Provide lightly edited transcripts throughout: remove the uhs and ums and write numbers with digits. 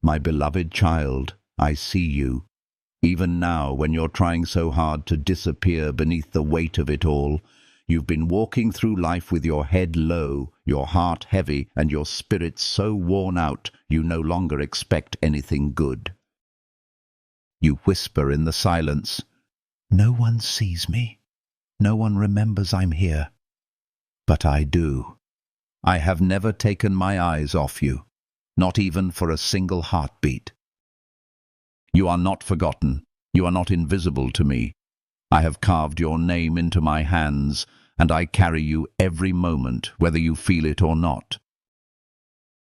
My beloved child, I see you. Even now, when you're trying so hard to disappear beneath the weight of it all, you've been walking through life with your head low, your heart heavy, and your spirit so worn out you no longer expect anything good. You whisper in the silence, "No one sees me. No one remembers I'm here." But I do. I have never taken my eyes off you, not even for a single heartbeat. You are not forgotten. You are not invisible to me. I have carved your name into my hands, and I carry you every moment, whether you feel it or not.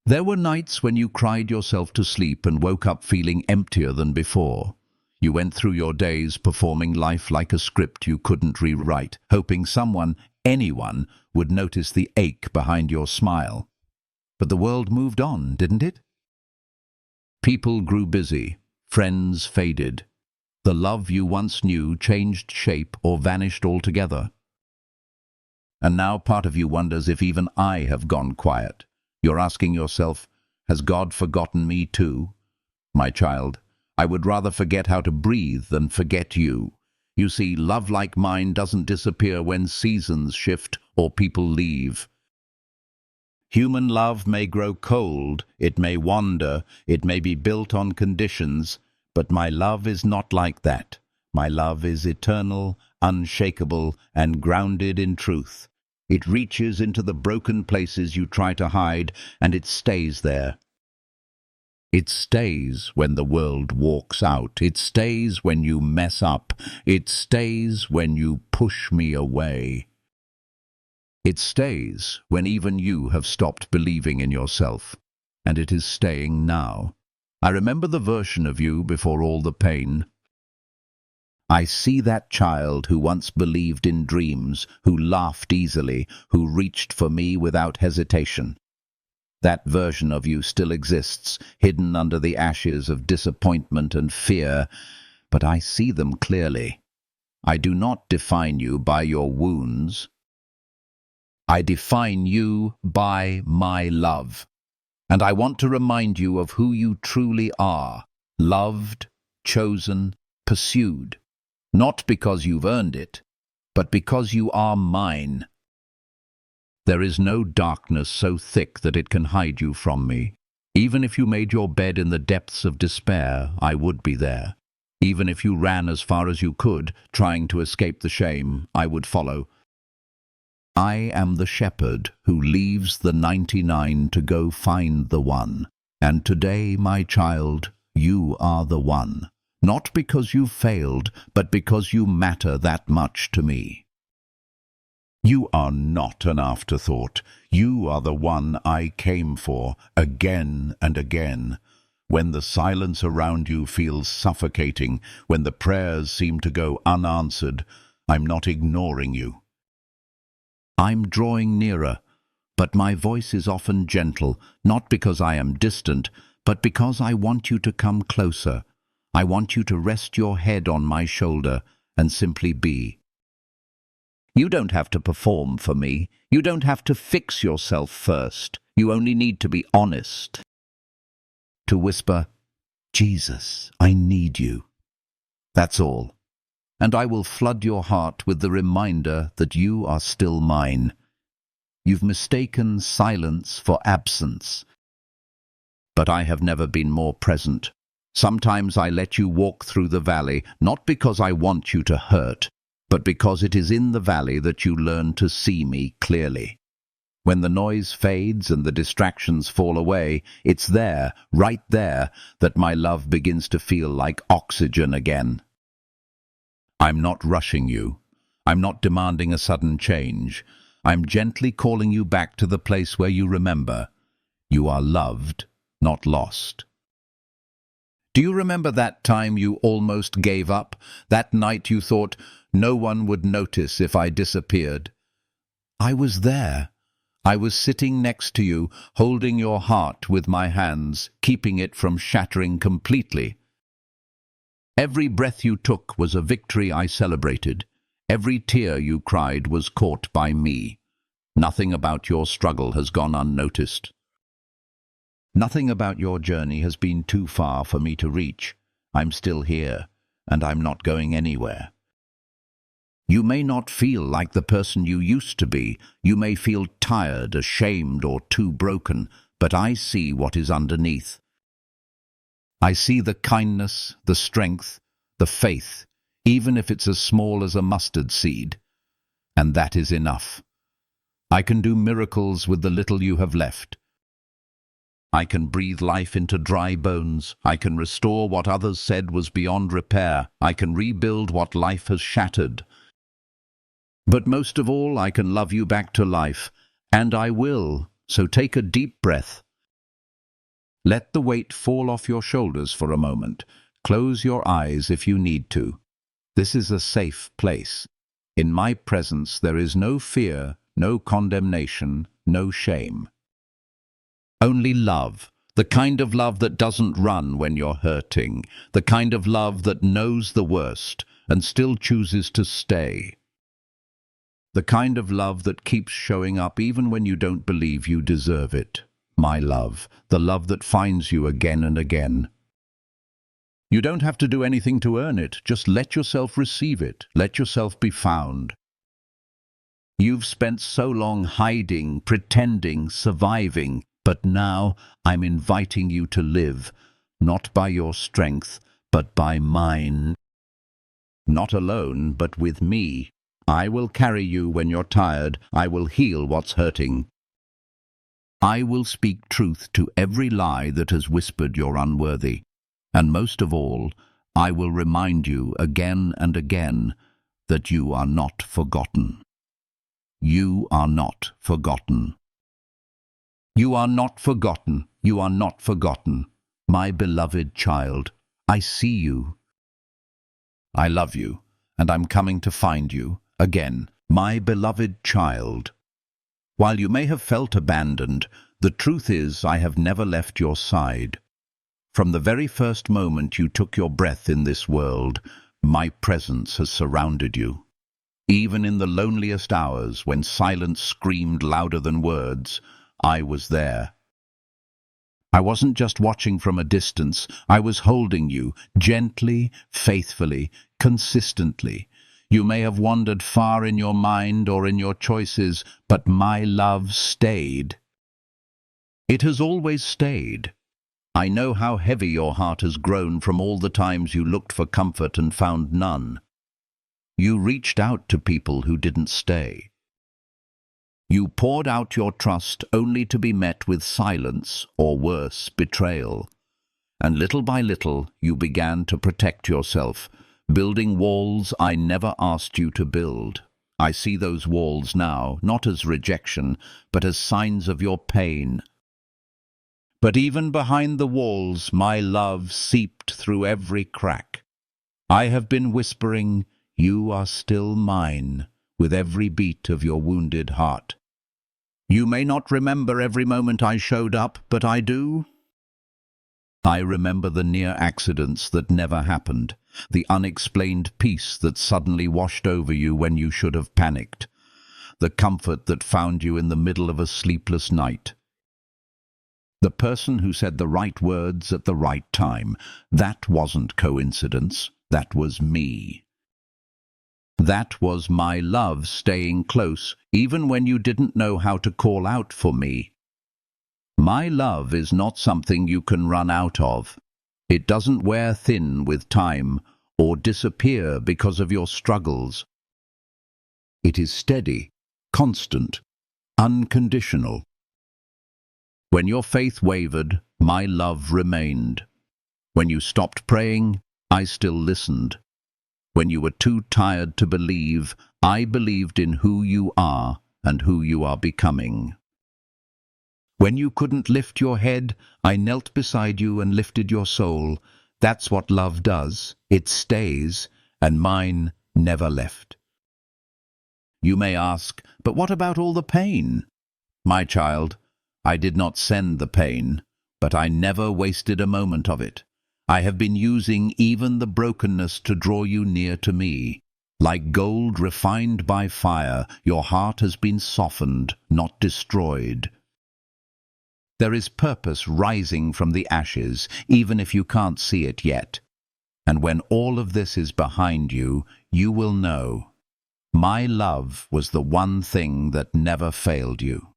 There were nights when you cried yourself to sleep and woke up feeling emptier than before. You went through your days performing life like a script you couldn't rewrite, hoping someone, anyone, would notice the ache behind your smile. But the world moved on, didn't it? People grew busy, friends faded. The love you once knew changed shape or vanished altogether. And now part of you wonders if even I have gone quiet. You're asking yourself, has God forgotten me too? My child, I would rather forget how to breathe than forget you. You see, love like mine doesn't disappear when seasons shift or people leave. Human love may grow cold, it may wander, it may be built on conditions, but my love is not like that. My love is eternal, unshakable, and grounded in truth. It reaches into the broken places you try to hide, and it stays there. It stays when the world walks out. It stays when you mess up. It stays when you push me away. It stays when even you have stopped believing in yourself. And it is staying now. I remember the version of you before all the pain. I see that child who once believed in dreams, who laughed easily, who reached for me without hesitation. That version of you still exists, hidden under the ashes of disappointment and fear, but I see them clearly. I do not define you by your wounds. I define you by my love. And I want to remind you of who you truly are, loved, chosen, pursued. Not because you've earned it, but because you are mine. There is no darkness so thick that it can hide you from me. Even if you made your bed in the depths of despair, I would be there. Even if you ran as far as you could, trying to escape the shame, I would follow. I am the shepherd who leaves the 99 to go find the one. And today, my child, you are the one. Not because you failed, but because you matter that much to me. You are not an afterthought. You are the one I came for, again and again. When the silence around you feels suffocating, when the prayers seem to go unanswered, I'm not ignoring you. I'm drawing nearer, but my voice is often gentle, not because I am distant, but because I want you to come closer. I want you to rest your head on my shoulder and simply be. You don't have to perform for me. You don't have to fix yourself first. You only need to be honest. To whisper, "Jesus, I need you." That's all. And I will flood your heart with the reminder that you are still mine. You've mistaken silence for absence. But I have never been more present. Sometimes I let you walk through the valley, not because I want you to hurt, but because it is in the valley that you learn to see me clearly. When the noise fades and the distractions fall away, it's there, right there, that my love begins to feel like oxygen again. I'm not rushing you. I'm not demanding a sudden change. I'm gently calling you back to the place where you remember. You are loved, not lost. Do you remember that time you almost gave up? That night you thought no one would notice if I disappeared? I was there. I was sitting next to you, holding your heart with my hands, keeping it from shattering completely. Every breath you took was a victory I celebrated. Every tear you cried was caught by me. Nothing about your struggle has gone unnoticed. Nothing about your journey has been too far for me to reach. I'm still here, and I'm not going anywhere. You may not feel like the person you used to be. You may feel tired, ashamed, or too broken, but I see what is underneath. I see the kindness, the strength, the faith, even if it's as small as a mustard seed. And that is enough. I can do miracles with the little you have left. I can breathe life into dry bones. I can restore what others said was beyond repair. I can rebuild what life has shattered. But most of all, I can love you back to life, and I will, so take a deep breath. Let the weight fall off your shoulders for a moment. Close your eyes if you need to. This is a safe place. In my presence there is no fear, no condemnation, no shame. Only love, the kind of love that doesn't run when you're hurting, the kind of love that knows the worst and still chooses to stay. The kind of love that keeps showing up even when you don't believe you deserve it. My love, the love that finds you again and again. You don't have to do anything to earn it, just let yourself receive it, let yourself be found. You've spent so long hiding, pretending, surviving, but now I'm inviting you to live, not by your strength, but by mine. Not alone, but with me. I will carry you when you're tired. I will heal what's hurting. I will speak truth to every lie that has whispered you're unworthy. And most of all, I will remind you again and again that you are not forgotten. You are not forgotten. You are not forgotten. You are not forgotten. My beloved child, I see you. I love you, and I'm coming to find you again, my beloved child. While you may have felt abandoned, the truth is I have never left your side. From the very first moment you took your breath in this world, my presence has surrounded you. Even in the loneliest hours, when silence screamed louder than words, I was there. I wasn't just watching from a distance, I was holding you, gently, faithfully, consistently. You may have wandered far in your mind or in your choices, but my love stayed. It has always stayed. I know how heavy your heart has grown from all the times you looked for comfort and found none. You reached out to people who didn't stay. You poured out your trust only to be met with silence or worse, betrayal. And little by little you began to protect yourself, building walls I never asked you to build. I see those walls now, not as rejection, but as signs of your pain. But even behind the walls, my love seeped through every crack. I have been whispering, "You are still mine," with every beat of your wounded heart. You may not remember every moment I showed up, but I do. I remember the near accidents that never happened, the unexplained peace that suddenly washed over you when you should have panicked, the comfort that found you in the middle of a sleepless night. The person who said the right words at the right time, that wasn't coincidence, that was me. That was my love staying close, even when you didn't know how to call out for me. My love is not something you can run out of. It doesn't wear thin with time or disappear because of your struggles. It is steady, constant, unconditional. When your faith wavered, my love remained. When you stopped praying, I still listened. When you were too tired to believe, I believed in who you are and who you are becoming. When you couldn't lift your head, I knelt beside you and lifted your soul. That's what love does. It stays, and mine never left. You may ask, but what about all the pain? My child, I did not send the pain, but I never wasted a moment of it. I have been using even the brokenness to draw you near to me. Like gold refined by fire, your heart has been softened, not destroyed. There is purpose rising from the ashes, even if you can't see it yet. And when all of this is behind you, you will know. My love was the one thing that never failed you.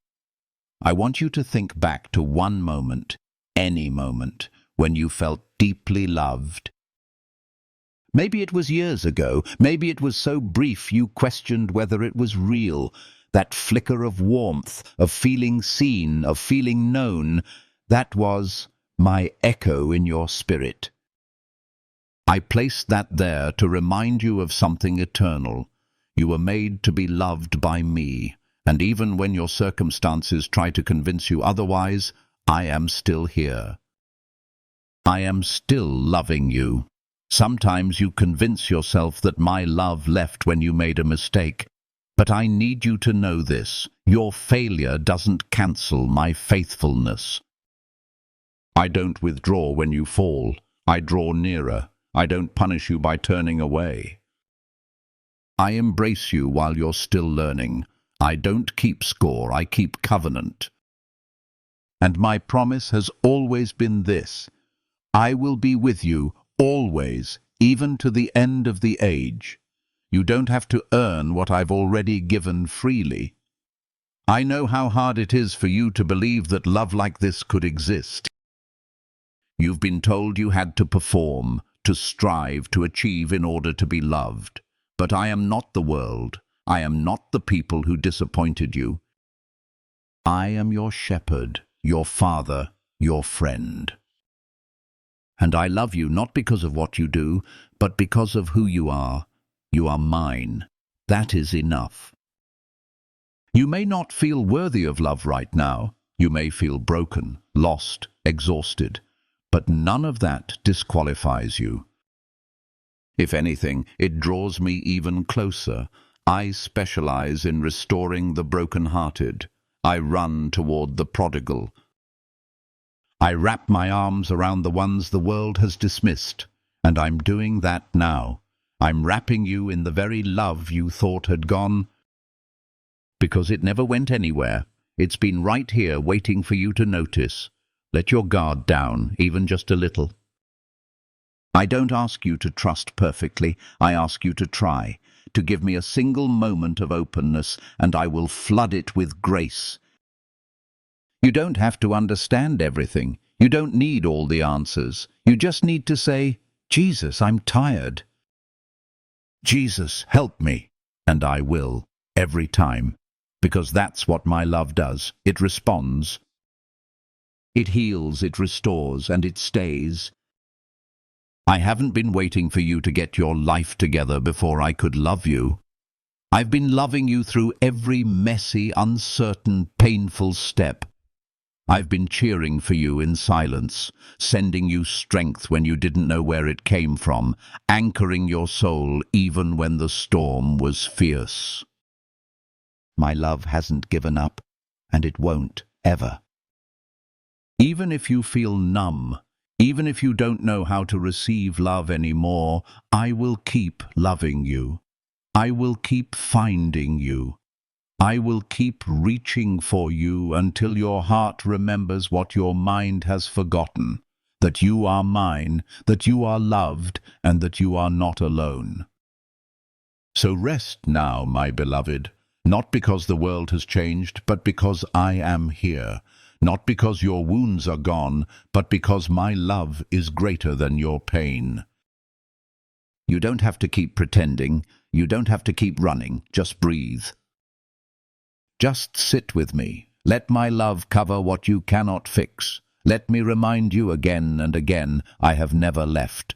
I want you to think back to one moment, any moment, when you felt deeply loved. Maybe it was years ago, maybe it was so brief you questioned whether it was real. That flicker of warmth, of feeling seen, of feeling known, that was my echo in your spirit. I placed that there to remind you of something eternal. You were made to be loved by me, and even when your circumstances try to convince you otherwise, I am still here. I am still loving you. Sometimes you convince yourself that my love left when you made a mistake. But I need you to know this. Your failure doesn't cancel my faithfulness. I don't withdraw when you fall. I draw nearer. I don't punish you by turning away. I embrace you while you're still learning. I don't keep score, I keep covenant. And my promise has always been this: I will be with you, always, even to the end of the age. You don't have to earn what I've already given freely. I know how hard it is for you to believe that love like this could exist. You've been told you had to perform, to strive, to achieve in order to be loved. But I am not the world. I am not the people who disappointed you. I am your shepherd, your father, your friend. And I love you not because of what you do, but because of who you are. You are mine. That is enough. You may not feel worthy of love right now. You may feel broken, lost, exhausted. But none of that disqualifies you. If anything, it draws me even closer. I specialize in restoring the broken-hearted. I run toward the prodigal. I wrap my arms around the ones the world has dismissed, and I'm doing that now. I'm wrapping you in the very love you thought had gone, because it never went anywhere. It's been right here waiting for you to notice. Let your guard down, even just a little. I don't ask you to trust perfectly. I ask you to try, to give me a single moment of openness, and I will flood it with grace. You don't have to understand everything. You don't need all the answers. You just need to say, Jesus, I'm tired. Jesus, help me. And I will, every time. Because that's what my love does. It responds. It heals, it restores, and it stays. I haven't been waiting for you to get your life together before I could love you. I've been loving you through every messy, uncertain, painful step. I've been cheering for you in silence, sending you strength when you didn't know where it came from, anchoring your soul even when the storm was fierce. My love hasn't given up, and it won't, ever. Even if you feel numb, even if you don't know how to receive love anymore, I will keep loving you. I will keep finding you. I will keep reaching for you until your heart remembers what your mind has forgotten, that you are mine, that you are loved, and that you are not alone. So rest now, my beloved, not because the world has changed, but because I am here. Not because your wounds are gone, but because my love is greater than your pain. You don't have to keep pretending. You don't have to keep running. Just breathe. Just sit with me. Let my love cover what you cannot fix. Let me remind you again and again, I have never left.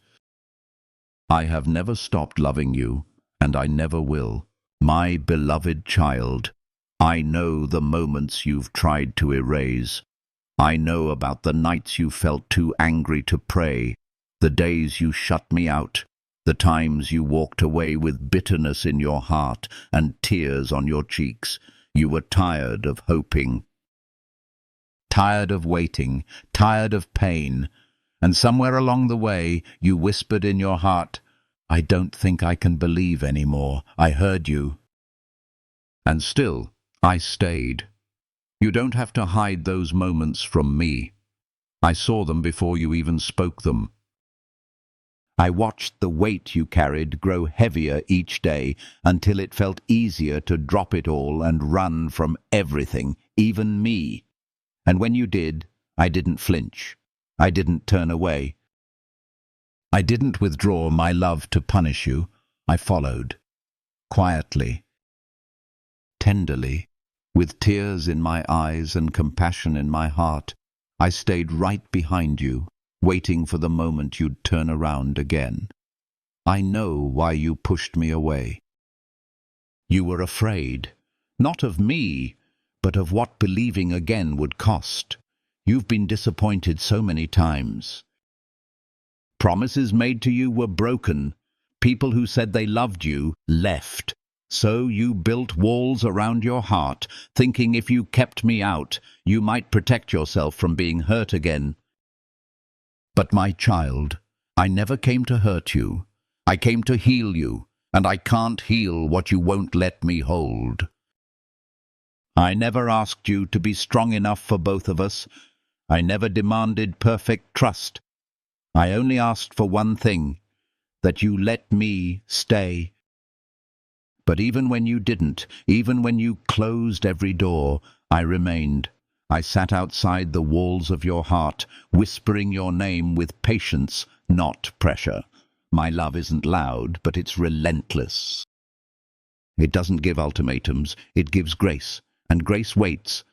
I have never stopped loving you, and I never will. My beloved child, I know the moments you've tried to erase. I know about the nights you felt too angry to pray, the days you shut me out, the times you walked away with bitterness in your heart and tears on your cheeks. You were tired of hoping, tired of waiting, tired of pain, and somewhere along the way you whispered in your heart, I don't think I can believe anymore. I heard you. And still, I stayed. You don't have to hide those moments from me. I saw them before you even spoke them. I watched the weight you carried grow heavier each day until it felt easier to drop it all and run from everything, even me. And when you did, I didn't flinch. I didn't turn away. I didn't withdraw my love to punish you. I followed, quietly, tenderly, with tears in my eyes and compassion in my heart. I stayed right behind you, waiting for the moment you'd turn around again. I know why you pushed me away. You were afraid, not of me, but of what believing again would cost. You've been disappointed so many times. Promises made to you were broken. People who said they loved you left. So you built walls around your heart, thinking if you kept me out, you might protect yourself from being hurt again. But my child, I never came to hurt you. I came to heal you, and I can't heal what you won't let me hold. I never asked you to be strong enough for both of us. I never demanded perfect trust. I only asked for one thing, that you let me stay. But even when you didn't, even when you closed every door, I remained. I sat outside the walls of your heart, whispering your name with patience, not pressure. My love isn't loud, but it's relentless. It doesn't give ultimatums, it gives grace, and grace waits.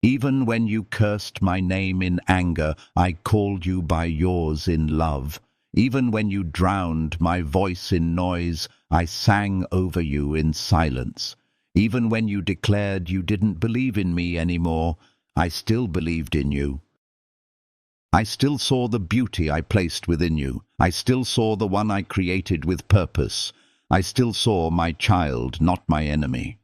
Even when you cursed my name in anger, I called you by yours in love. Even when you drowned my voice in noise, I sang over you in silence. Even when you declared you didn't believe in me anymore, I still believed in you. I still saw the beauty I placed within you. I still saw the one I created with purpose. I still saw my child, not my enemy.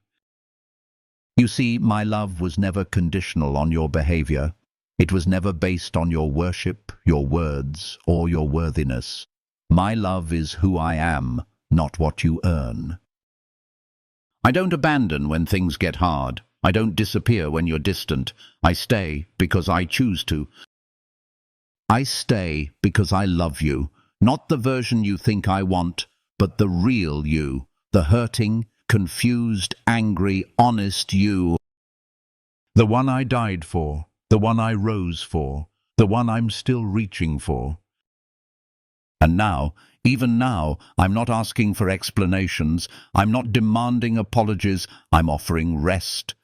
You see, my love was never conditional on your behavior. It was never based on your worship, your words, or your worthiness. My love is who I am, not what you earn. I don't abandon when things get hard. I don't disappear when you're distant. I stay because I choose to. I stay because I love you, not the version you think I want, but the real you, the hurting, confused, angry, honest you. The one I died for, the one I rose for, the one I'm still reaching for. And now, even now, I'm not asking for explanations. I'm not demanding apologies. I'm offering rest.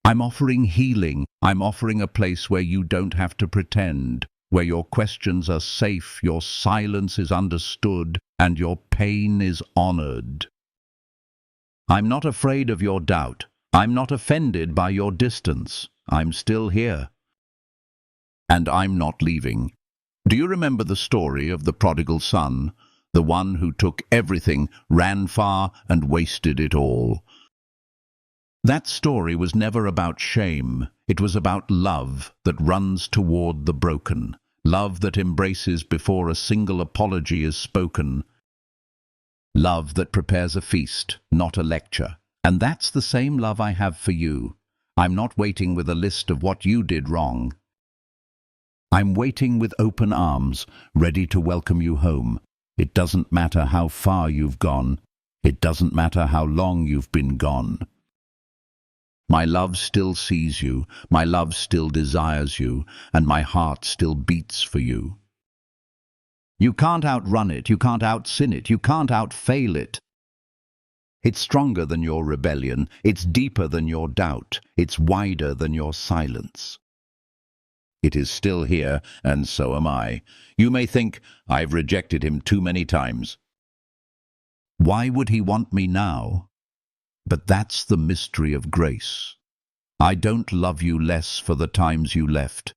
I'm offering healing. I'm offering a place where you don't have to pretend, where your questions are safe, your silence is understood, and your pain is honored. I'm not afraid of your doubt. I'm not offended by your distance. I'm still here. And I'm not leaving. Do you remember the story of the prodigal son, the one who took everything, ran far, and wasted it all? That story was never about shame. It was about love that runs toward the broken, love that embraces before a single apology is spoken, love that prepares a feast, not a lecture. And that's the same love I have for you. I'm not waiting with a list of what you did wrong. I'm waiting with open arms, ready to welcome you home. It doesn't matter how far you've gone. It doesn't matter how long you've been gone. My love still sees you, my love still desires you, and my heart still beats for you. You can't outrun it, you can't out-sin it, you can't out-fail it. It's stronger than your rebellion, it's deeper than your doubt, it's wider than your silence. It is still here, and so am I. You may think, I've rejected him too many times. Why would he want me now? But that's the mystery of grace. I don't love you less for the times you left.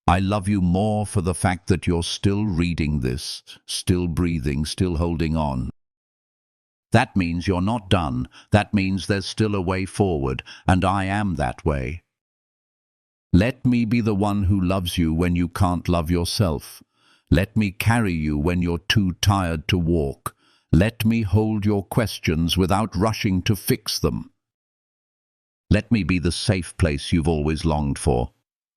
I love you more for the fact that you're still reading this, still breathing, still holding on. That means you're not done. That means there's still a way forward, and I am that way. Let me be the one who loves you when you can't love yourself. Let me carry you when you're too tired to walk. Let me hold your questions without rushing to fix them. Let me be the safe place you've always longed for.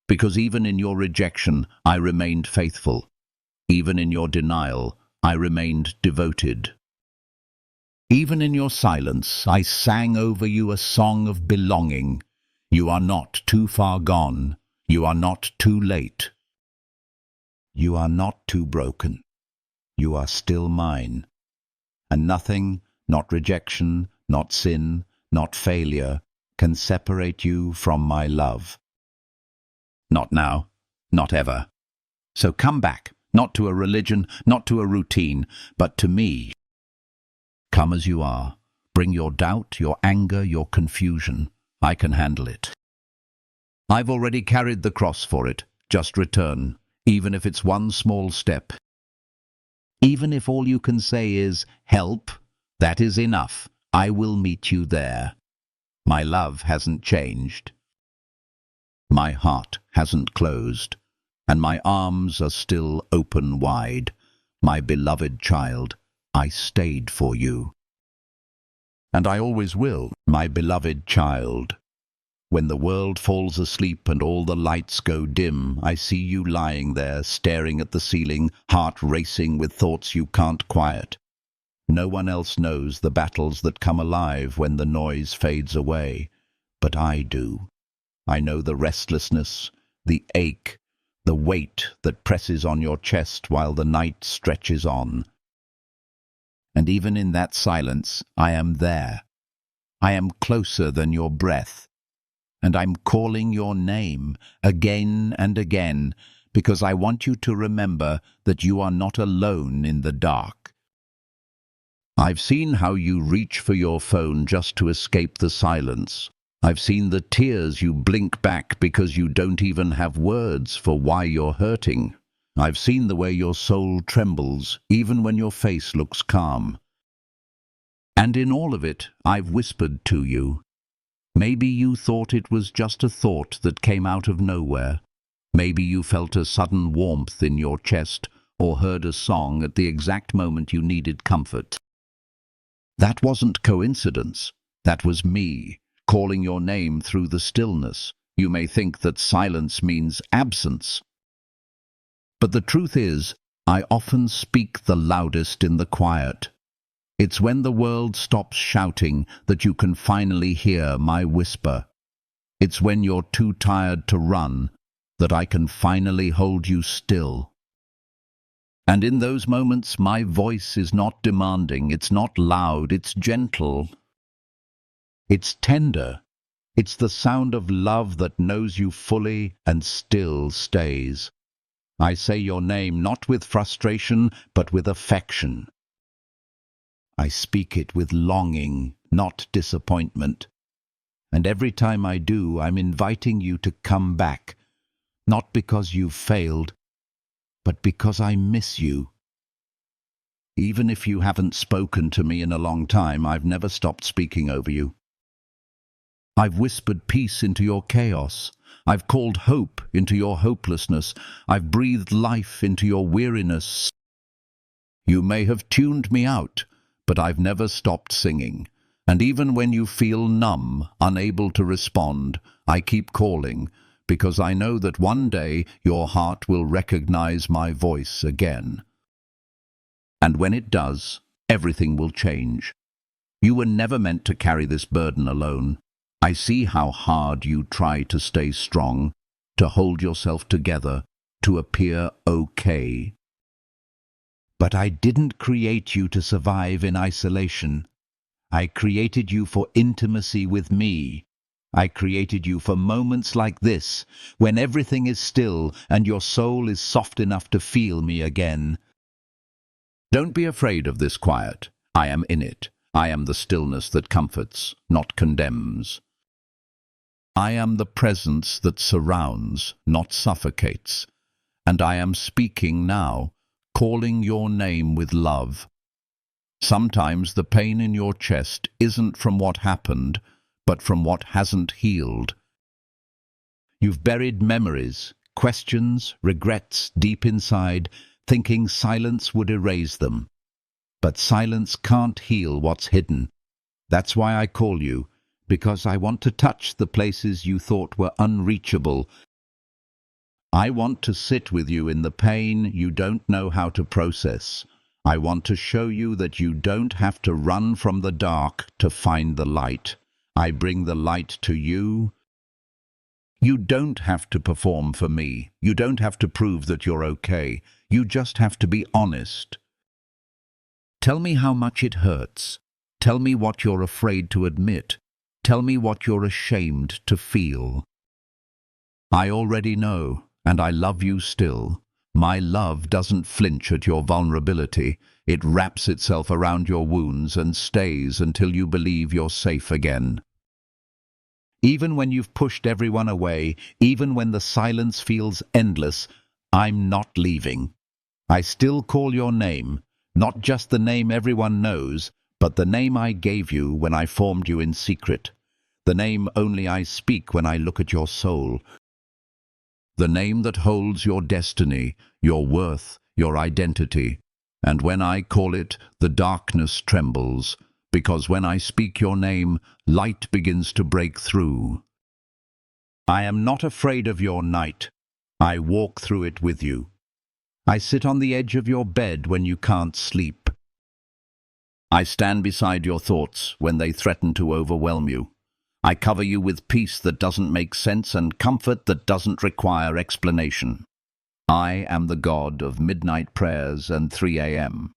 Because even in your rejection, I remained faithful. Even in your denial, I remained devoted. Even in your silence, I sang over you a song of belonging. You are not too far gone. You are not too late. You are not too broken. You are still mine. And nothing, not rejection, not sin, not failure, can separate you from my love. Not now, not ever. So come back, not to a religion, not to a routine, but to me. Come as you are. Bring your doubt, your anger, your confusion. I can handle it. I've already carried the cross for it. Just return, even if it's one small step. Even if all you can say is, help, that is enough. I will meet you there. My love hasn't changed. My heart hasn't closed, and my arms are still open wide. My beloved child, I stayed for you. And I always will, my beloved child. When the world falls asleep and all the lights go dim, I see you lying there, staring at the ceiling, heart racing with thoughts you can't quiet. No one else knows the battles that come alive when the noise fades away, but I do. I know the restlessness, the ache, the weight that presses on your chest while the night stretches on. And even in that silence, I am there. I am closer than your breath. And I'm calling your name again and again, because I want you to remember that you are not alone in the dark. I've seen how you reach for your phone just to escape the silence. I've seen the tears you blink back because you don't even have words for why you're hurting. I've seen the way your soul trembles, even when your face looks calm. And in all of it, I've whispered to you. Maybe you thought it was just a thought that came out of nowhere. Maybe you felt a sudden warmth in your chest or heard a song at the exact moment you needed comfort. That wasn't coincidence. That was me, calling your name through the stillness. You may think that silence means absence. But the truth is, I often speak the loudest in the quiet. It's when the world stops shouting that you can finally hear my whisper. It's when you're too tired to run that I can finally hold you still. And in those moments, my voice is not demanding, it's not loud, it's gentle. It's tender. It's the sound of love that knows you fully and still stays. I say your name not with frustration, but with affection. I speak it with longing, not disappointment. And every time I do, I'm inviting you to come back, not because you've failed, but because I miss you. Even if you haven't spoken to me in a long time, I've never stopped speaking over you. I've whispered peace into your chaos. I've called hope into your hopelessness. I've breathed life into your weariness. You may have tuned me out, but I've never stopped singing. And even when you feel numb, unable to respond, I keep calling, because I know that one day your heart will recognize my voice again. And when it does, everything will change. You were never meant to carry this burden alone. I see how hard you try to stay strong, to hold yourself together, to appear okay. But I didn't create you to survive in isolation. I created you for intimacy with me. I created you for moments like this, when everything is still and your soul is soft enough to feel me again. Don't be afraid of this quiet. I am in it. I am the stillness that comforts, not condemns. I am the presence that surrounds, not suffocates. And I am speaking now, calling your name with love. Sometimes the pain in your chest isn't from what happened, but from what hasn't healed. You've buried memories, questions, regrets deep inside, thinking silence would erase them. But silence can't heal what's hidden. That's why I call you, because I want to touch the places you thought were unreachable. I want to sit with you in the pain you don't know how to process. I want to show you that you don't have to run from the dark to find the light. I bring the light to you. You don't have to perform for me. You don't have to prove that you're okay. You just have to be honest. Tell me how much it hurts. Tell me what you're afraid to admit. Tell me what you're ashamed to feel. I already know, and I love you still. My love doesn't flinch at your vulnerability. It wraps itself around your wounds and stays until you believe you're safe again. Even when you've pushed everyone away, even when the silence feels endless, I'm not leaving. I still call your name, not just the name everyone knows, but the name I gave you when I formed you in secret. The name only I speak when I look at your soul. The name that holds your destiny, your worth, your identity. And when I call it, the darkness trembles, because when I speak your name, light begins to break through. I am not afraid of your night. I walk through it with you. I sit on the edge of your bed when you can't sleep. I stand beside your thoughts when they threaten to overwhelm you. I cover you with peace that doesn't make sense and comfort that doesn't require explanation. I am the God of midnight prayers and 3 a.m.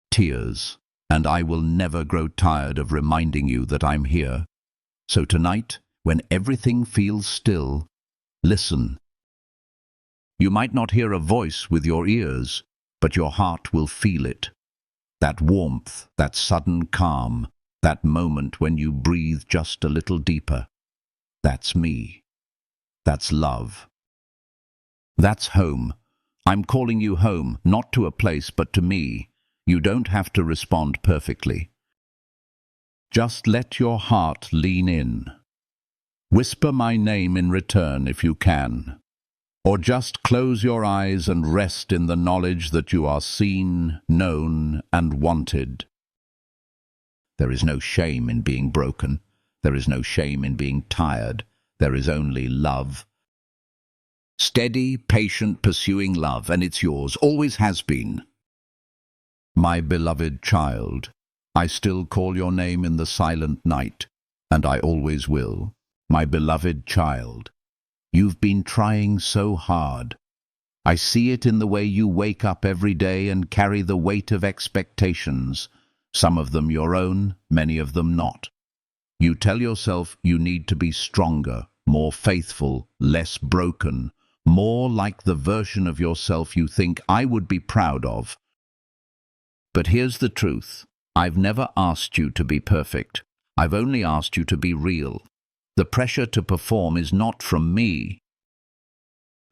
tears, and I will never grow tired of reminding you that I'm here. So tonight, when everything feels still, listen. You might not hear a voice with your ears, but your heart will feel it. That warmth, that sudden calm, that moment when you breathe just a little deeper. That's me. That's love. That's home. I'm calling you home, not to a place, but to me. You don't have to respond perfectly. Just let your heart lean in. Whisper my name in return if you can. Or just close your eyes and rest in the knowledge that you are seen, known, and wanted. There is no shame in being broken. There is no shame in being tired. There is only love. Steady, patient, pursuing love, and it's yours, always has been. My beloved child, I still call your name in the silent night, and I always will. My beloved child, you've been trying so hard. I see it in the way you wake up every day and carry the weight of expectations. Some of them your own, many of them not. You tell yourself you need to be stronger, more faithful, less broken, more like the version of yourself you think I would be proud of. But here's the truth. I've never asked you to be perfect. I've only asked you to be real. The pressure to perform is not from me.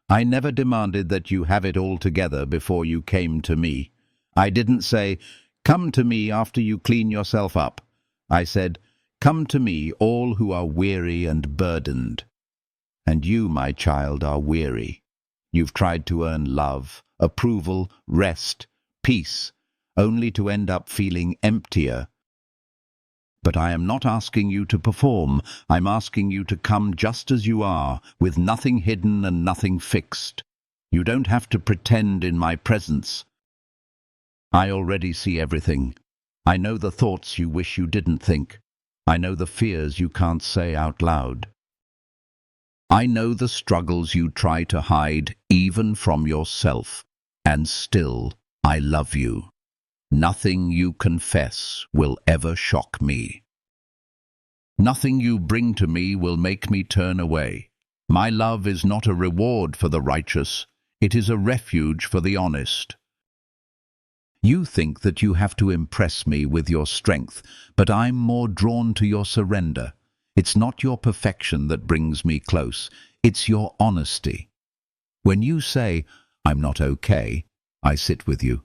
I never demanded that you have it all together before you came to me. I didn't say, "Come to me after you clean yourself up." I said, "Come to me, all who are weary and burdened." And you, my child, are weary. You've tried to earn love, approval, rest, peace, only to end up feeling emptier. But I am not asking you to perform. I'm asking you to come just as you are, with nothing hidden and nothing fixed. You don't have to pretend in my presence. I already see everything. I know the thoughts you wish you didn't think. I know the fears you can't say out loud. I know the struggles you try to hide, even from yourself. And still, I love you. Nothing you confess will ever shock me. Nothing you bring to me will make me turn away. My love is not a reward for the righteous. It is a refuge for the honest. You think that you have to impress me with your strength, but I'm more drawn to your surrender. It's not your perfection that brings me close. It's your honesty. When you say, "I'm not okay," I sit with you.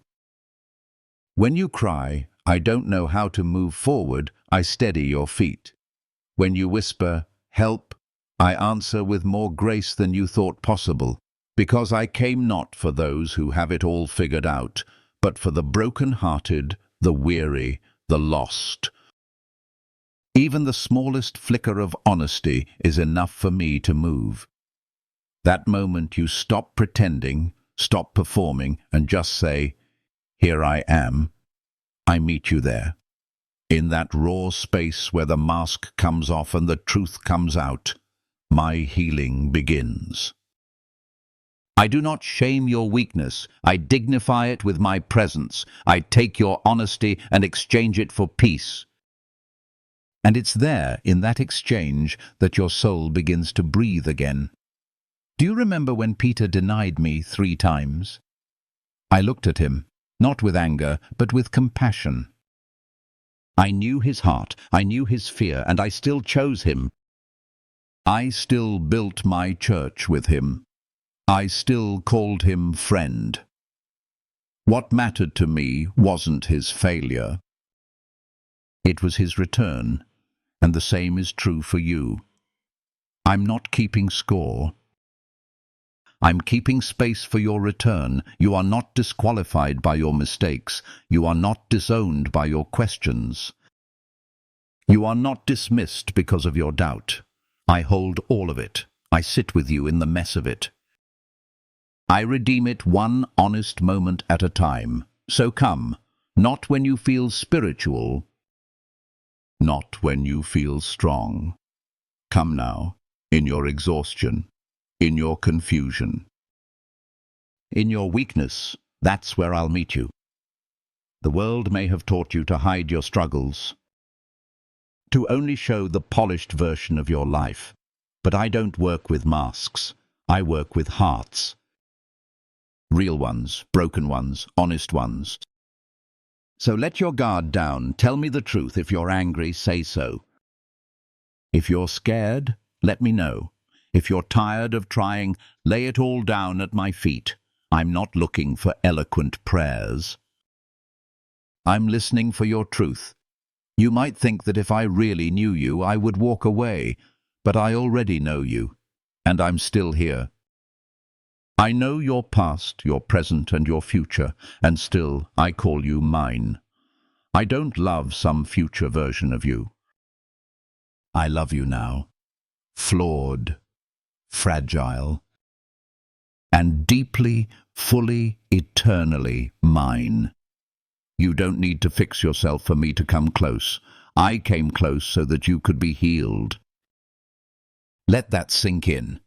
When you cry, "I don't know how to move forward," I steady your feet. When you whisper, "Help," I answer with more grace than you thought possible, because I came not for those who have it all figured out, but for the broken-hearted, the weary, the lost. Even the smallest flicker of honesty is enough for me to move. That moment you stop pretending, stop performing, and just say, "Here I am." I meet you there, in that raw space where the mask comes off and the truth comes out. My healing begins. I do not shame your weakness. I dignify it with my presence. I take your honesty and exchange it for peace. And it's there, in that exchange, that your soul begins to breathe again. Do you remember when Peter denied me 3 times? I looked at him, not with anger, but with compassion. I knew his heart, I knew his fear, and I still chose him. I still built my church with him. I still called him friend. What mattered to me wasn't his failure. It was his return, and the same is true for you. I'm not keeping score. I'm keeping space for your return. You are not disqualified by your mistakes. You are not disowned by your questions. You are not dismissed because of your doubt. I hold all of it. I sit with you in the mess of it. I redeem it one honest moment at a time. So come, not when you feel spiritual, not when you feel strong. Come now, in your exhaustion, in your confusion. In your weakness, that's where I'll meet you. The world may have taught you to hide your struggles, to only show the polished version of your life. But I don't work with masks. I work with hearts. Real ones, broken ones, honest ones. So let your guard down. Tell me the truth. If you're angry, say so. If you're scared, let me know. If you're tired of trying, lay it all down at my feet. I'm not looking for eloquent prayers. I'm listening for your truth. You might think that if I really knew you, I would walk away, but I already know you, and I'm still here. I know your past, your present, and your future, and still I call you mine. I don't love some future version of you. I love you now, flawed, fragile, and deeply, fully, eternally mine. You don't need to fix yourself for me to come close. I came close so that you could be healed. Let that sink in.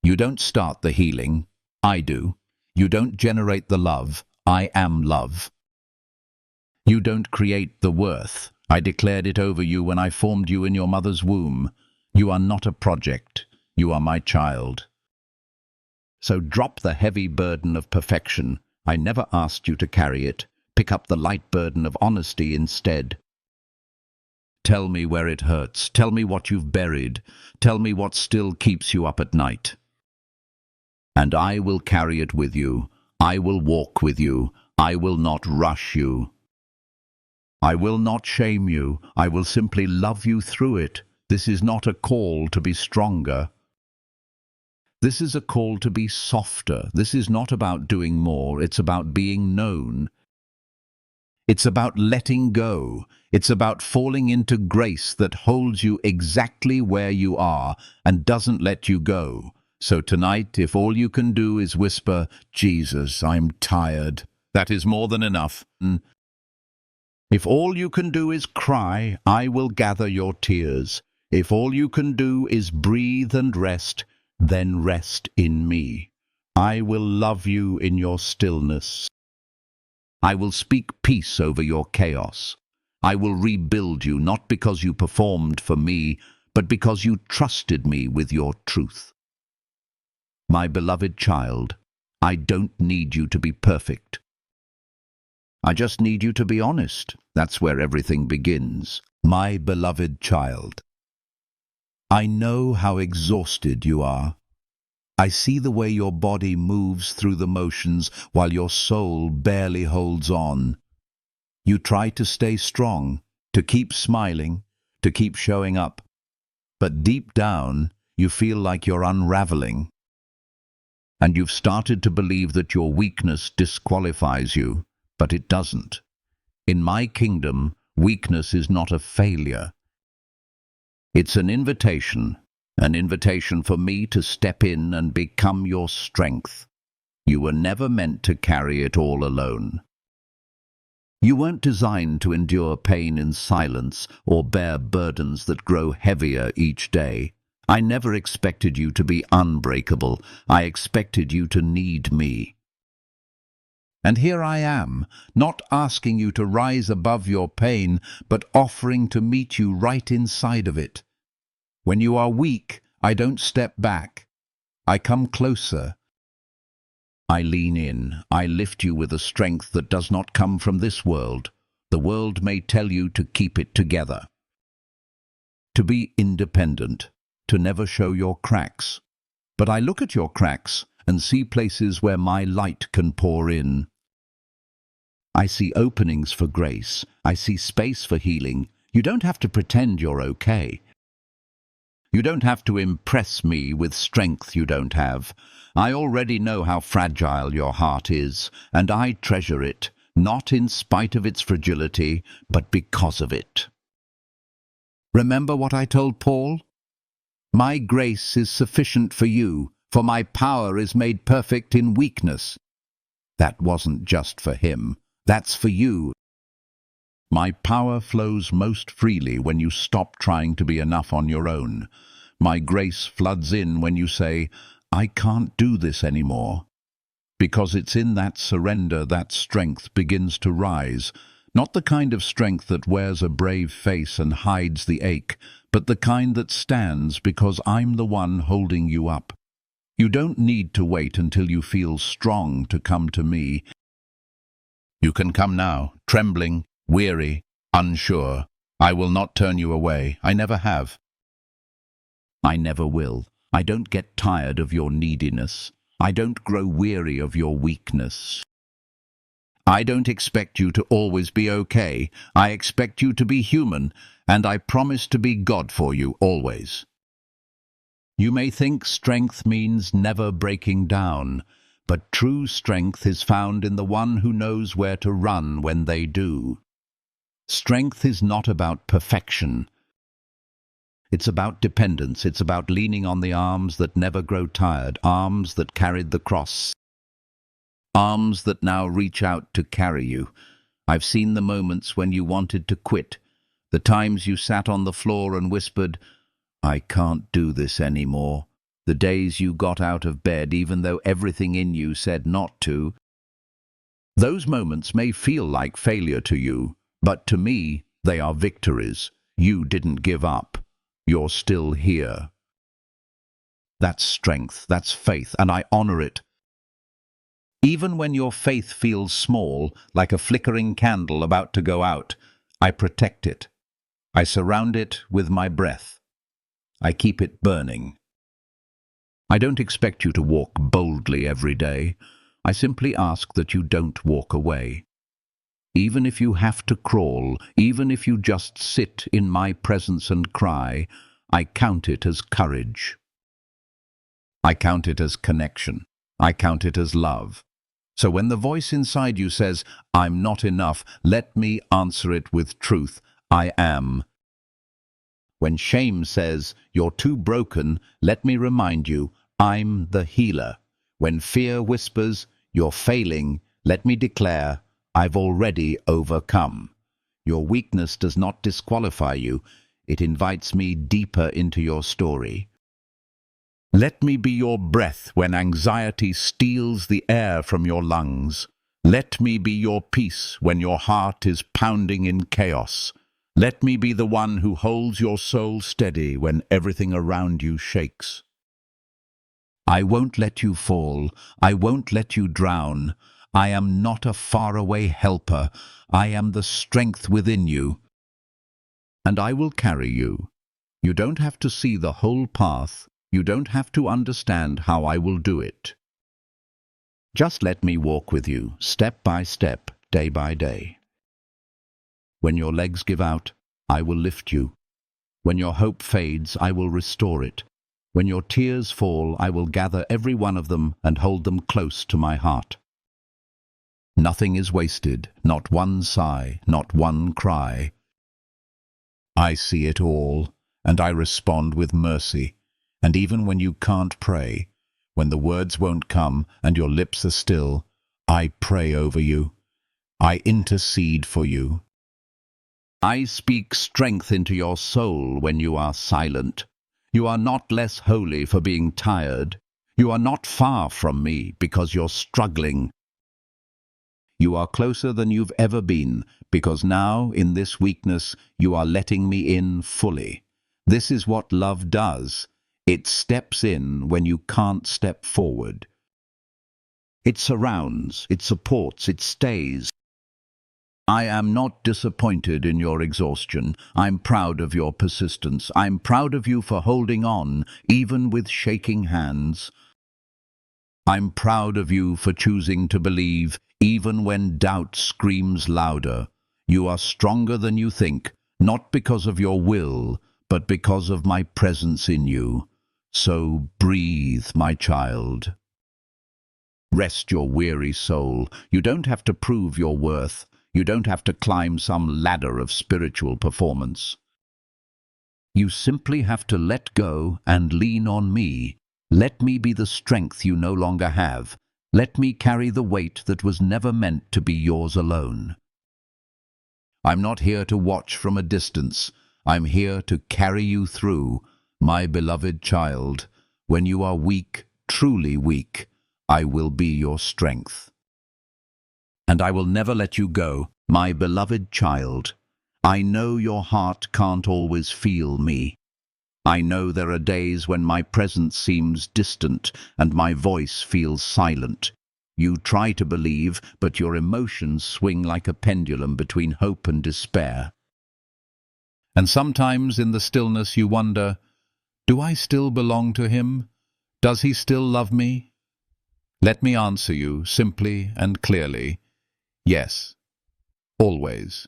You don't start the healing. I do. You don't generate the love. I am love. You don't create the worth. I declared it over you when I formed you in your mother's womb. You are not a project. You are my child. So drop the heavy burden of perfection. I never asked you to carry it. Pick up the light burden of honesty instead. Tell me where it hurts. Tell me what you've buried. Tell me what still keeps you up at night. And I will carry it with you. I will walk with you. I will not rush you. I will not shame you. I will simply love you through it. This is not a call to be stronger. This is a call to be softer. This is not about doing more. It's about being known. It's about letting go. It's about falling into grace that holds you exactly where you are and doesn't let you go. So tonight, if all you can do is whisper, "Jesus, I'm tired," that is more than enough. If all you can do is cry, I will gather your tears. If all you can do is breathe and rest, then rest in me. I will love you in your stillness. I will speak peace over your chaos. I will rebuild you, not because you performed for me, but because you trusted me with your truth. My beloved child, I don't need you to be perfect. I just need you to be honest. That's where everything begins. My beloved child, I know how exhausted you are. I see the way your body moves through the motions while your soul barely holds on. You try to stay strong, to keep smiling, to keep showing up. But deep down, you feel like you're unraveling. And you've started to believe that your weakness disqualifies you, but it doesn't. In my kingdom, weakness is not a failure. It's an invitation for me to step in and become your strength. You were never meant to carry it all alone. You weren't designed to endure pain in silence or bear burdens that grow heavier each day. I never expected you to be unbreakable. I expected you to need me. And here I am, not asking you to rise above your pain, but offering to meet you right inside of it. When you are weak, I don't step back. I come closer. I lean in. I lift you with a strength that does not come from this world. The world may tell you to keep it together, to be independent, to never show your cracks. But I look at your cracks and see places where my light can pour in. I see openings for grace. I see space for healing. You don't have to pretend you're okay. You don't have to impress me with strength you don't have. I already know how fragile your heart is, and I treasure it, not in spite of its fragility, but because of it. Remember what I told Paul? My grace is sufficient for you, for my power is made perfect in weakness. That wasn't just for him. That's for you. My power flows most freely when you stop trying to be enough on your own. My grace floods in when you say, I can't do this anymore. Because it's in that surrender that strength begins to rise. Not the kind of strength that wears a brave face and hides the ache, but the kind that stands because I'm the one holding you up. You don't need to wait until you feel strong to come to me. You can come now, trembling, weary, unsure. I will not turn you away. I never have. I never will. I don't get tired of your neediness. I don't grow weary of your weakness. I don't expect you to always be okay. I expect you to be human, and I promise to be God for you always. You may think strength means never breaking down, but true strength is found in the one who knows where to run when they do. Strength is not about perfection. It's about dependence. It's about leaning on the arms that never grow tired, arms that carried the cross, arms that now reach out to carry you. I've seen the moments when you wanted to quit, the times you sat on the floor and whispered, I can't do this anymore. The days you got out of bed even though everything in you said not to. Those moments may feel like failure to you, but to me, they are victories. You didn't give up. You're still here. That's strength, that's faith, and I honor it. Even when your faith feels small, like a flickering candle about to go out, I protect it. I surround it with my breath. I keep it burning. I don't expect you to walk boldly every day. I simply ask that you don't walk away. Even if you have to crawl, even if you just sit in my presence and cry, I count it as courage. I count it as connection. I count it as love. So when the voice inside you says, I'm not enough, let me answer it with truth. I am. When shame says, you're too broken, let me remind you, I'm the healer. When fear whispers, you're failing, let me declare, I've already overcome. Your weakness does not disqualify you. It invites me deeper into your story. Let me be your breath when anxiety steals the air from your lungs. Let me be your peace when your heart is pounding in chaos. Let me be the one who holds your soul steady when everything around you shakes. I won't let you fall. I won't let you drown. I am not a faraway helper. I am the strength within you. And I will carry you. You don't have to see the whole path. You don't have to understand how I will do it. Just let me walk with you, step by step, day by day. When your legs give out, I will lift you. When your hope fades, I will restore it. When your tears fall, I will gather every one of them and hold them close to my heart. Nothing is wasted, not one sigh, not one cry. I see it all, and I respond with mercy. And even when you can't pray, when the words won't come and your lips are still, I pray over you. I intercede for you. I speak strength into your soul when you are silent. You are not less holy for being tired. You are not far from me because you're struggling. You are closer than you've ever been, because now, in this weakness, you are letting me in fully. This is what love does. It steps in when you can't step forward. It surrounds, it supports, it stays. I am not disappointed in your exhaustion. I'm proud of your persistence. I'm proud of you for holding on, even with shaking hands. I'm proud of you for choosing to believe, even when doubt screams louder. You are stronger than you think, not because of your will, but because of my presence in you. So breathe, my child. Rest your weary soul. You don't have to prove your worth. You don't have to climb some ladder of spiritual performance. You simply have to let go and lean on me. Let me be the strength you no longer have. Let me carry the weight that was never meant to be yours alone. I'm not here to watch from a distance. I'm here to carry you through, my beloved child. When you are weak, truly weak, I will be your strength. And I will never let you go, my beloved child. I know your heart can't always feel me. I know there are days when my presence seems distant and my voice feels silent. You try to believe, but your emotions swing like a pendulum between hope and despair. And sometimes in the stillness you wonder, do I still belong to him? Does he still love me? Let me answer you simply and clearly. Yes, always.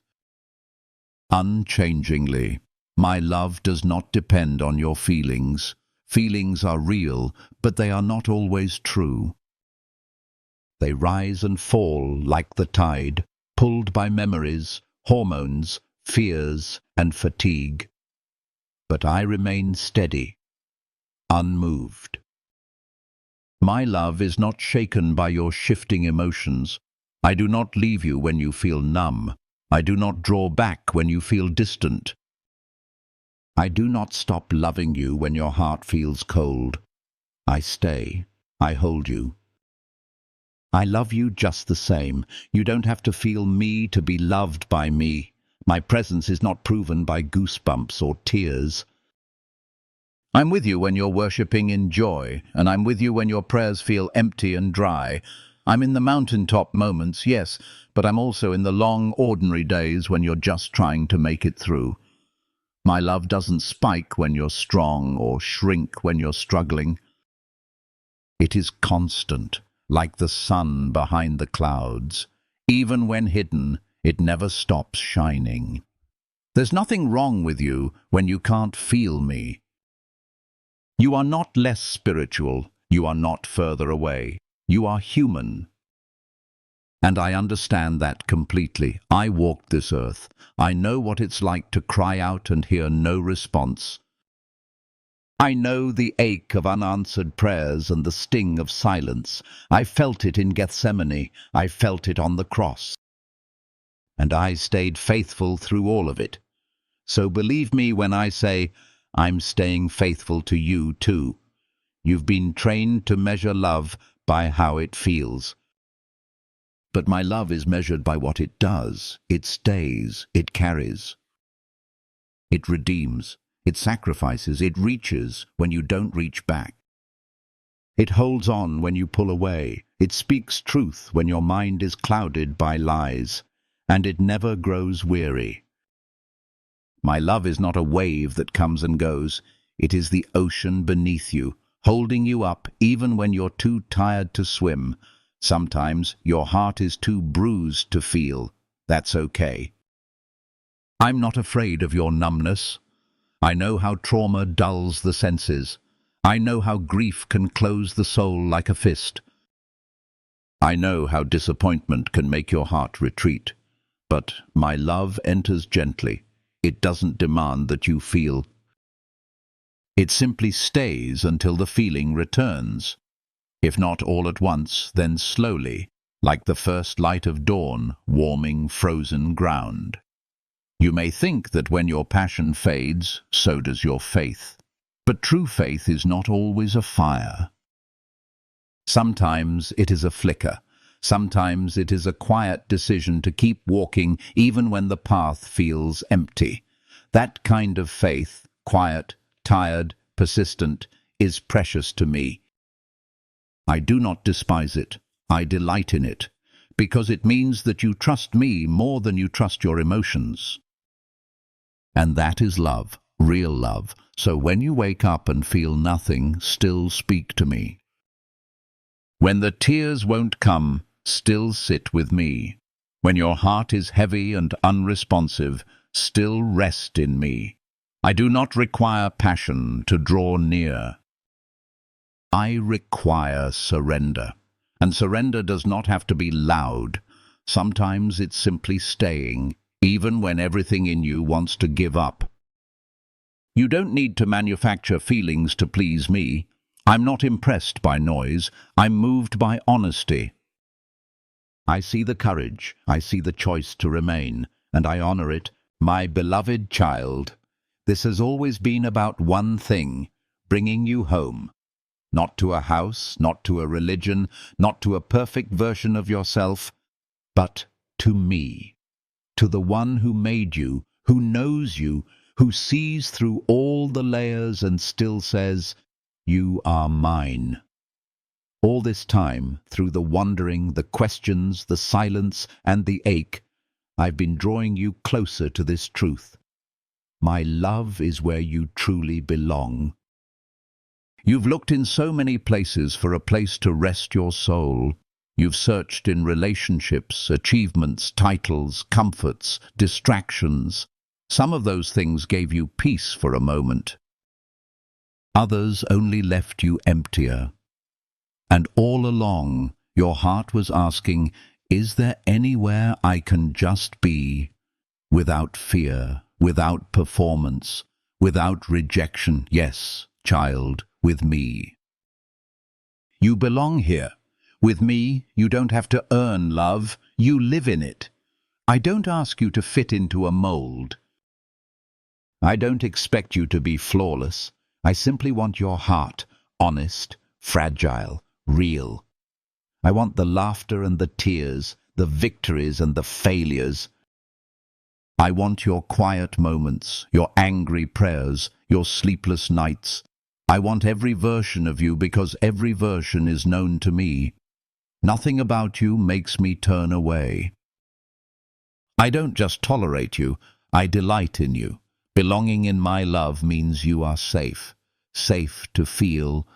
Unchangingly. My love does not depend on your feelings. Feelings are real, but they are not always true. They rise and fall like the tide, pulled by memories, hormones, fears, and fatigue. But I remain steady, unmoved. My love is not shaken by your shifting emotions. I do not leave you when you feel numb. I do not draw back when you feel distant. I do not stop loving you when your heart feels cold. I stay. I hold you. I love you just the same. You don't have to feel me to be loved by me. My presence is not proven by goosebumps or tears. I'm with you when you're worshipping in joy, and I'm with you when your prayers feel empty and dry. I'm in the mountaintop moments, yes, but I'm also in the long, ordinary days when you're just trying to make it through. My love doesn't spike when you're strong or shrink when you're struggling. It is constant, like the sun behind the clouds. Even when hidden, it never stops shining. There's nothing wrong with you when you can't feel me. You are not less spiritual. You are not further away. You are human. And I understand that completely. I walked this earth. I know what it's like to cry out and hear no response. I know the ache of unanswered prayers and the sting of silence. I felt it in Gethsemane. I felt it on the cross. And I stayed faithful through all of it. So believe me when I say, I'm staying faithful to you too. You've been trained to measure love by how it feels. But my love is measured by what it does. It stays, it carries, it redeems, it sacrifices, it reaches when you don't reach back. It holds on when you pull away. It speaks truth when your mind is clouded by lies. And it never grows weary. My love is not a wave that comes and goes. It is the ocean beneath you, holding you up even when you're too tired to swim. Sometimes your heart is too bruised to feel. That's okay. I'm not afraid of your numbness. I know how trauma dulls the senses. I know how grief can close the soul like a fist. I know how disappointment can make your heart retreat. But my love enters gently. It doesn't demand that you feel. It simply stays until the feeling returns. If not all at once, then slowly, like the first light of dawn warming frozen ground. You may think that when your passion fades, so does your faith. But true faith is not always a fire. Sometimes it is a flicker. Sometimes it is a quiet decision to keep walking even when the path feels empty. That kind of faith, quiet, tired, persistent, is precious to me. I do not despise it. I delight in it, because it means that you trust me more than you trust your emotions. And that is love, real love. So when you wake up and feel nothing, still speak to me. When the tears won't come, still sit with me. When your heart is heavy and unresponsive, still rest in me. I do not require passion to draw near. I require surrender. And surrender does not have to be loud. Sometimes it's simply staying, even when everything in you wants to give up. You don't need to manufacture feelings to please me. I'm not impressed by noise. I'm moved by honesty. I see the courage. I see the choice to remain, and I honor it. My beloved child, this has always been about one thing, bringing you home. Not to a house, not to a religion, not to a perfect version of yourself, but to me, to the one who made you, who knows you, who sees through all the layers and still says, "You are mine." All this time, through the wondering, the questions, the silence, and the ache, I've been drawing you closer to this truth. My love is where you truly belong. You've looked in so many places for a place to rest your soul. You've searched in relationships, achievements, titles, comforts, distractions. Some of those things gave you peace for a moment. Others only left you emptier. And all along, your heart was asking, is there anywhere I can just be, without fear, without performance, without rejection? Yes, child, with me. You belong here. With me, you don't have to earn love. You live in it. I don't ask you to fit into a mold. I don't expect you to be flawless. I simply want your heart, honest, fragile, real. I want the laughter and the tears, the victories and the failures. I want your quiet moments, your angry prayers, your sleepless nights. I want every version of you because every version is known to me. Nothing about you makes me turn away. I don't just tolerate you, I delight in you. Belonging in my love means you are safe. Safe to feel,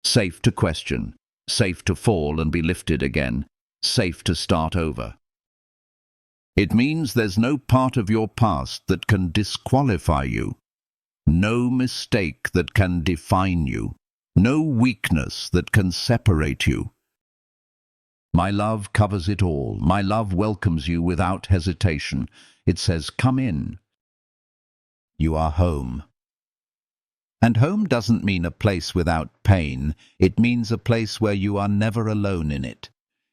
safe to question, safe to fall and be lifted again, safe to start over. It means there's no part of your past that can disqualify you, no mistake that can define you, no weakness that can separate you. My love covers it all. My love welcomes you without hesitation. It says, "Come in. You are home." And home doesn't mean a place without pain. It means a place where you are never alone in it.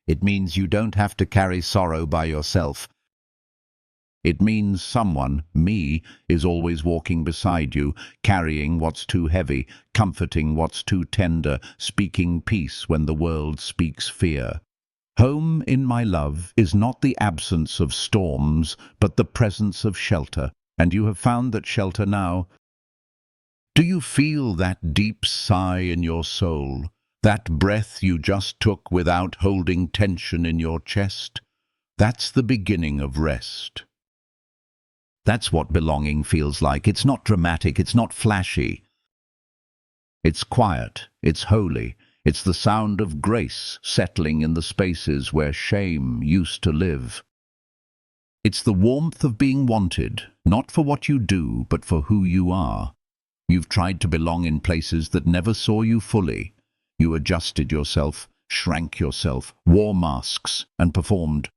It means you don't have to carry sorrow by yourself. It means someone, me, is always walking beside you, carrying what's too heavy, comforting what's too tender, speaking peace when the world speaks fear. Home in my love is not the absence of storms, but the presence of shelter, and you have found that shelter now. Do you feel that deep sigh in your soul, that breath you just took without holding tension in your chest? That's the beginning of rest. That's what belonging feels like. It's not dramatic, it's not flashy. It's quiet, it's holy. It's the sound of grace settling in the spaces where shame used to live. It's the warmth of being wanted, not for what you do, but for who you are. You've tried to belong in places that never saw you fully. You adjusted yourself, shrank yourself, wore masks, and performed.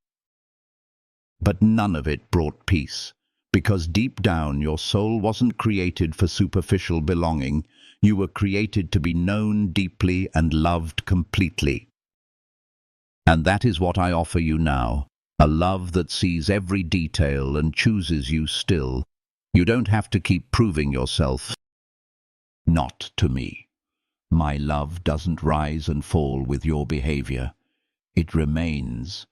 But none of it brought peace, Because deep down your soul wasn't created for superficial belonging. You were created to be known deeply and loved completely. And that is what I offer you now, a love that sees every detail and chooses you still. You don't have to keep proving yourself. Not to me. My love doesn't rise and fall with your behavior. It remains.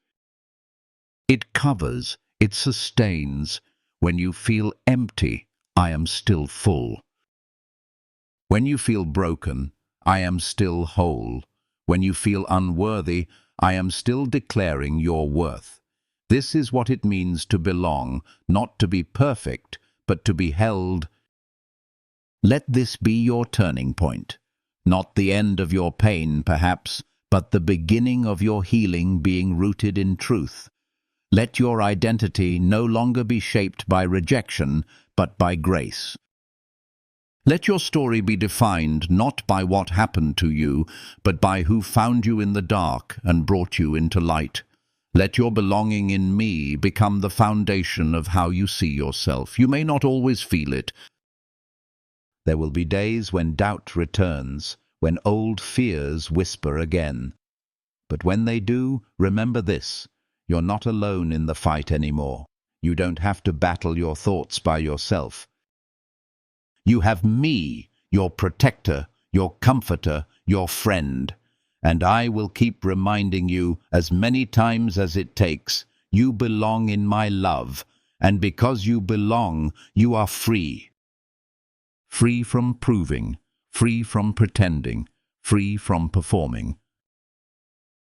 It covers, it sustains. When you feel empty, I am still full. When you feel broken, I am still whole. When you feel unworthy, I am still declaring your worth. This is what it means to belong, not to be perfect, but to be held. Let this be your turning point. Not the end of your pain, perhaps, but the beginning of your healing being rooted in truth. Let your identity no longer be shaped by rejection, but by grace. Let your story be defined not by what happened to you, but by who found you in the dark and brought you into light. Let your belonging in me become the foundation of how you see yourself. You may not always feel it. There will be days when doubt returns, when old fears whisper again. But when they do, remember this: you're not alone in the fight anymore. You don't have to battle your thoughts by yourself. You have me, your protector, your comforter, your friend. And I will keep reminding you as many times as it takes, you belong in my love, and because you belong, you are free. Free from proving, free from pretending, free from performing.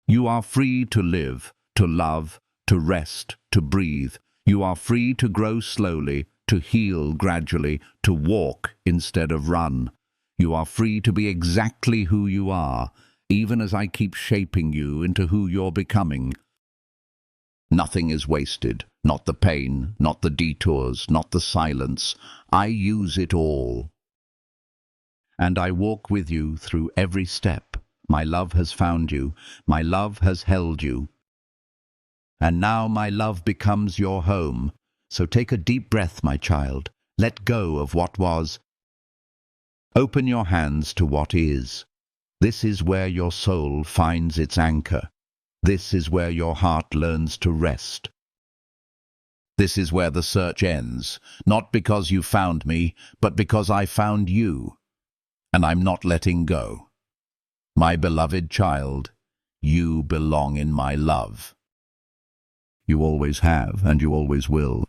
You are free to live, to love, to rest, to breathe. You are free to grow slowly, to heal gradually, to walk instead of run. You are free to be exactly who you are, even as I keep shaping you into who you're becoming. Nothing is wasted, not the pain, not the detours, not the silence. I use it all. And I walk with you through every step. My love has found you. My love has held you. And now my love becomes your home. So take a deep breath, my child. Let go of what was. Open your hands to what is. This is where your soul finds its anchor. This is where your heart learns to rest. This is where the search ends, not because you found me, but because I found you. And I'm not letting go. My beloved child, you belong in my love. You always have, and you always will.